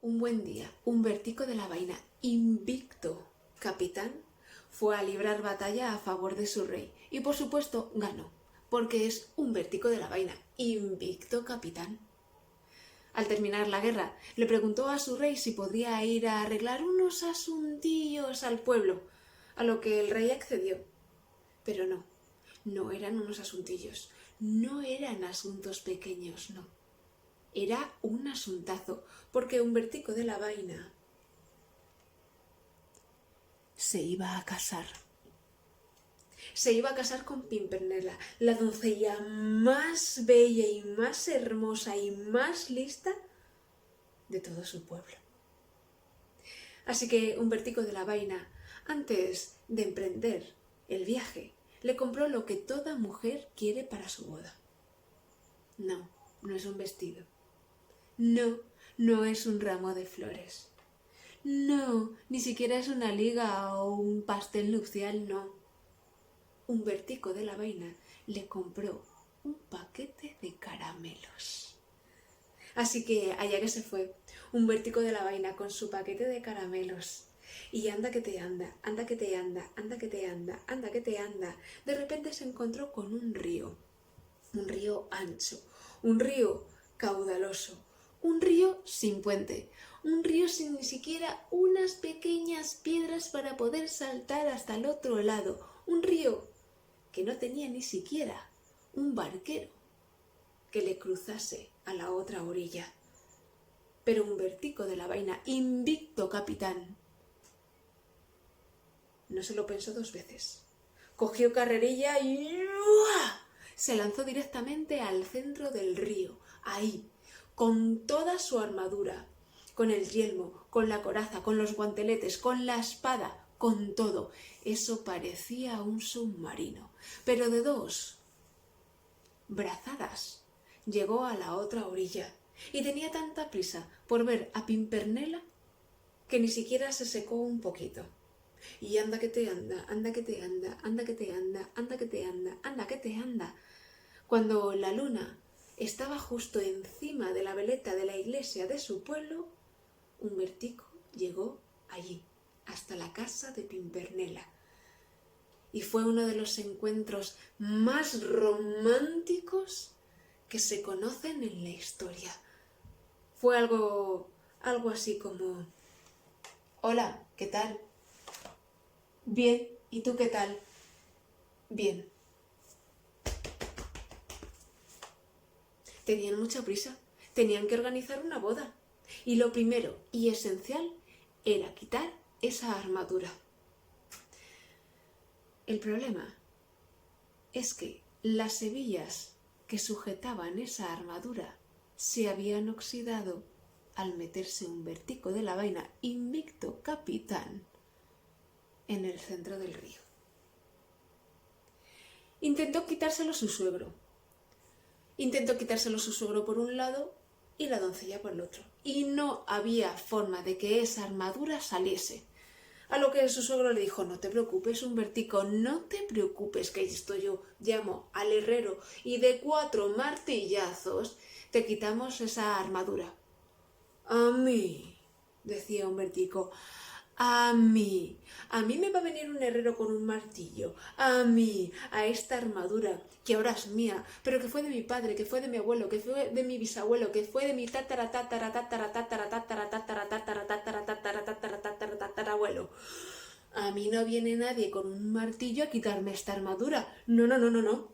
Un buen día, Humbertico de la Vaina, invicto capitán, fue a librar batalla a favor de su rey y por supuesto ganó, porque es Humbertico de la Vaina, invicto capitán. Al terminar la guerra, le preguntó a su rey si podía ir a arreglar unos asuntillos al pueblo, a lo que el rey accedió. Pero no eran unos asuntillos, no eran asuntos pequeños, no. Era un asuntazo, porque Humbertico de la Vaina se iba a casar. Se iba a casar con Pimpernela, la doncella más bella y más hermosa y más lista de todo su pueblo. Así que Humbertico de la Vaina, antes de emprender el viaje, le compró lo que toda mujer quiere para su boda. No es un vestido. No es un ramo de flores. No, ni siquiera es una liga o un pastel nupcial, no. Humbertico de la Vaina le compró un paquete de caramelos. Así que allá que se fue, Humbertico de la Vaina con su paquete de caramelos. Y anda que te anda, anda que te anda, anda que te anda, anda que te anda. De repente se encontró con un río ancho, un río caudaloso, un río sin puente, un río sin ni siquiera unas pequeñas piedras para poder saltar hasta el otro lado, un río que no tenía ni siquiera un barquero que le cruzase a la otra orilla. Pero Humbertico de la Vaina, invicto capitán, no se lo pensó dos veces. Cogió carrerilla y ¡uah! Se lanzó directamente al centro del río, ahí, con toda su armadura, con el yelmo, con la coraza, con los guanteletes, con la espada, con todo. Eso parecía un submarino, pero de dos brazadas llegó a la otra orilla y tenía tanta prisa por ver a Pimpernela que ni siquiera se secó un poquito. Y anda que te anda, anda que te anda, anda que te anda, anda que te anda, anda que te anda. Cuando la luna estaba justo encima de la veleta de la iglesia de su pueblo, Humbertico llegó allí, hasta la casa de Pimpernela. Y fue uno de los encuentros más románticos que se conocen en la historia. Fue algo así como: hola, ¿qué tal? Bien, ¿y tú qué tal? Bien. Tenían mucha prisa, tenían que organizar una boda. Y lo primero y esencial era quitar esa armadura. El problema es que las hebillas que sujetaban esa armadura se habían oxidado al meterse Humbertico de la Vaina, invicto capitán, en el centro del río. Intentó quitárselo su suegro por un lado y la doncella por el otro. Y no había forma de que esa armadura saliese. A lo que su suegro le dijo: no te preocupes, Humbertico, no te preocupes, que esto yo llamo al herrero y de 4 martillazos te quitamos esa armadura. A mí, decía Humbertico, a mí me va a venir un herrero con un martillo, a esta armadura, que ahora es mía, pero que fue de mi padre, que fue de mi abuelo, que fue de mi bisabuelo, que fue de mi tatarabuelo. A mí no viene nadie con un martillo a quitarme esta armadura. No.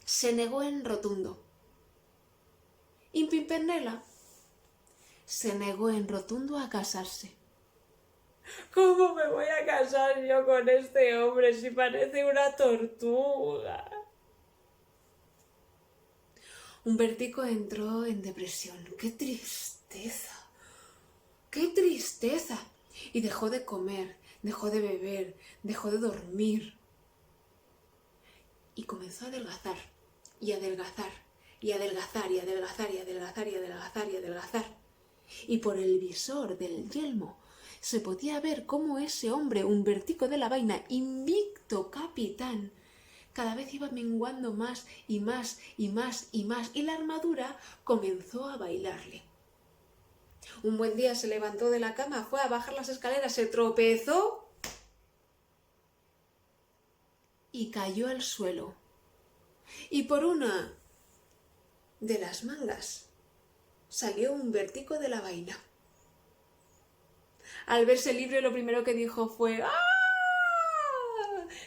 Se negó en rotundo. Y Pimpernela se negó en rotundo a casarse. ¿Cómo me voy a casar yo con este hombre si parece una tortuga? Humbertico entró en depresión. ¡Qué tristeza! ¡Qué tristeza! Y dejó de comer, dejó de beber, dejó de dormir. Y comenzó a adelgazar, y adelgazar, y adelgazar, y adelgazar, y adelgazar, y adelgazar, y adelgazar. Y por el visor del yelmo se podía ver cómo ese hombre, Humbertico de la Vaina, invicto capitán, cada vez iba menguando más y más y más y más, y la armadura comenzó a bailarle. Un buen día se levantó de la cama, fue a bajar las escaleras, se tropezó y cayó al suelo. Y por una de las mangas salió un Bertico de la Vaina. Al verse libre, lo primero que dijo fue ¡ah!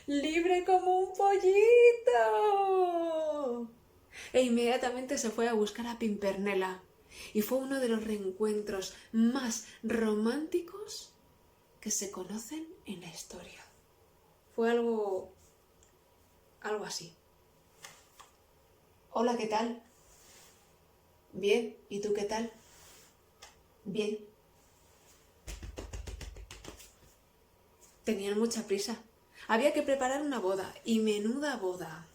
¡Libre como un pollito! E inmediatamente se fue a buscar a Pimpernela. Y fue uno de los reencuentros más románticos que se conocen en la historia. Fue algo así. Hola, ¿qué tal? Bien, ¿y tú qué tal? Bien. Tenían mucha prisa. Había que preparar una boda, y menuda boda.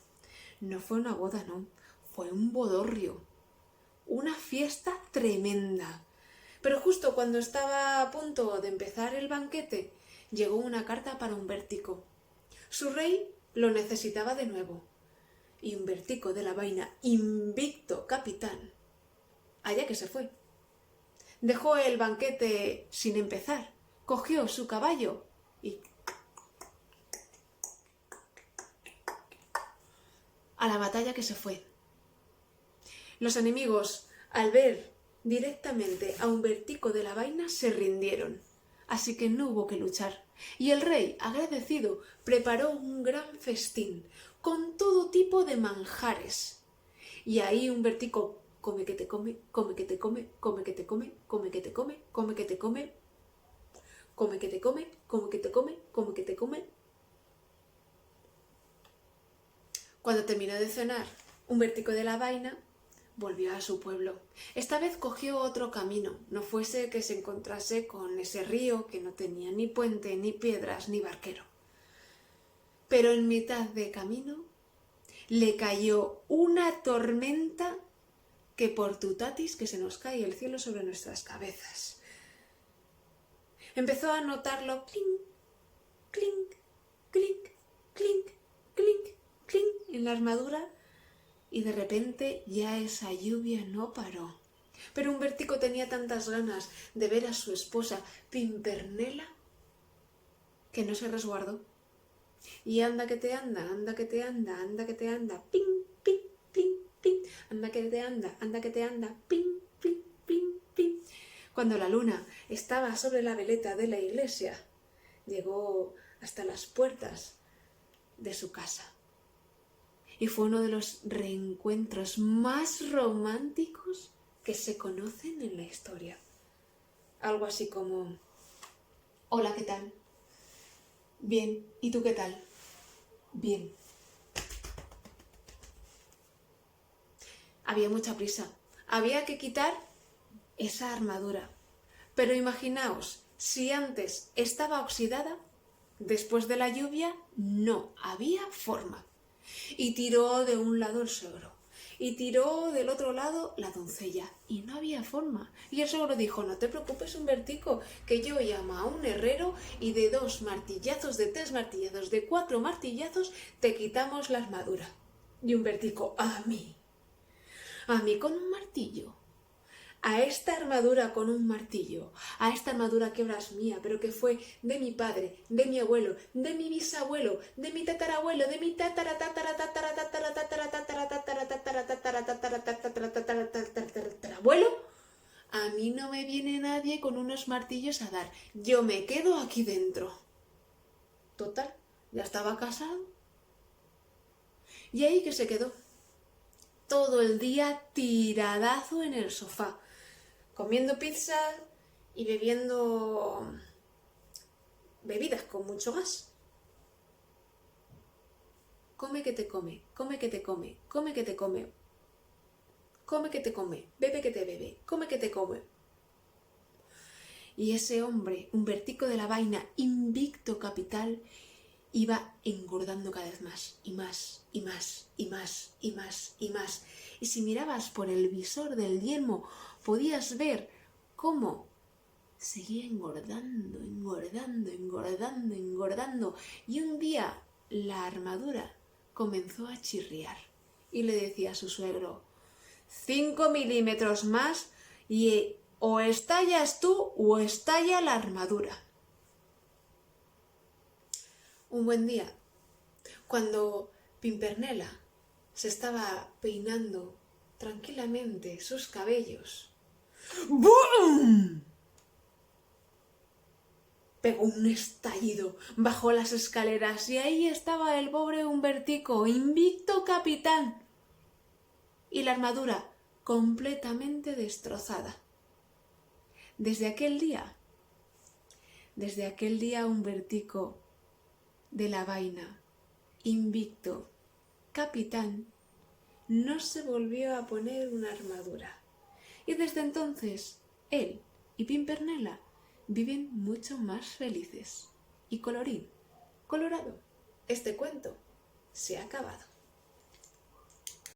No fue una boda, no, fue un bodorrio. Una fiesta tremenda. Pero justo cuando estaba a punto de empezar el banquete, llegó una carta para Humbertico. Su rey lo necesitaba de nuevo. Y Humbertico de la Vaina, invicto capitán, allá que se fue. Dejó el banquete sin empezar, cogió su caballo y a la batalla que se fue. Los enemigos, al ver directamente a Humbertico de la Vaina, se rindieron. Así que no hubo que luchar. Y el rey, agradecido, preparó un gran festín con todo tipo de manjares. Y ahí Humbertico come que te come, come que te come, come que te come, come que te come, come que te come, come que te come, come que te come, come que te come. Cuando terminó de cenar, Humbertico de la Vaina volvió a su pueblo. Esta vez cogió otro camino, no fuese que se encontrase con ese río que no tenía ni puente, ni piedras, ni barquero. Pero en mitad de camino le cayó una tormenta que por tutatis que se nos cae el cielo sobre nuestras cabezas. Empezó a notarlo clink, clink, clink, clink, clink, clink en la armadura. Y de repente ya esa lluvia no paró. Pero Humbertico tenía tantas ganas de ver a su esposa Pimpernela que no se resguardó. Y anda que te anda, anda que te anda, anda que te anda, ping, ping, ping, ping, anda que te anda, ping, ping, ping, ping. Cuando la luna estaba sobre la veleta de la iglesia, llegó hasta las puertas de su casa. Y fue uno de los reencuentros más románticos que se conocen en la historia. Algo así como: hola, ¿qué tal? Bien, ¿y tú qué tal? Bien. Había mucha prisa. Había que quitar esa armadura. Pero imaginaos, si antes estaba oxidada, después de la lluvia no había forma. Y tiró de un lado el suegro, y tiró del otro lado la doncella, y no había forma. Y el suegro dijo: no te preocupes, Humbertico, que yo llamo a un herrero y de 2 martillazos, de 3 martillazos, de 4 martillazos te quitamos la armadura. Y Humbertico: a mí con un martillo, a esta armadura con un martillo, a esta armadura que ahora es mía, pero que fue de mi padre, de mi abuelo, de mi bisabuelo, de mi tatarabuelo, de mi tatarabuelo. A mí no me viene nadie con unos martillos a dar. Yo me quedo aquí dentro. Total, ya estaba casado. Y ahí que se quedó. Todo el día tiradazo en el sofá, comiendo pizza y bebiendo bebidas con mucho gas. Come que te come, come que te come, come que te come, come que te come, bebe que te bebe, come que te come. Y ese hombre, Humbertico de la Vaina, invicto capital, iba engordando cada vez más, y más, y más, y más, y más, y más. Y si mirabas por el visor del yelmo, podías ver cómo seguía engordando, engordando, engordando, engordando. Y un día la armadura comenzó a chirriar. Y le decía a su suegro: 5 milímetros más y O estallas tú o estalla la armadura. Un buen día, cuando Pimpernela se estaba peinando tranquilamente sus cabellos, ¡bum! Pegó un estallido, bajó las escaleras y ahí estaba el pobre Humbertico, invicto capitán, y la armadura completamente destrozada. Desde aquel día Humbertico de la Vaina, invicto capitán, no se volvió a poner una armadura. Y desde entonces, él y Pimpernela viven mucho más felices. Y colorín colorado, este cuento se ha acabado.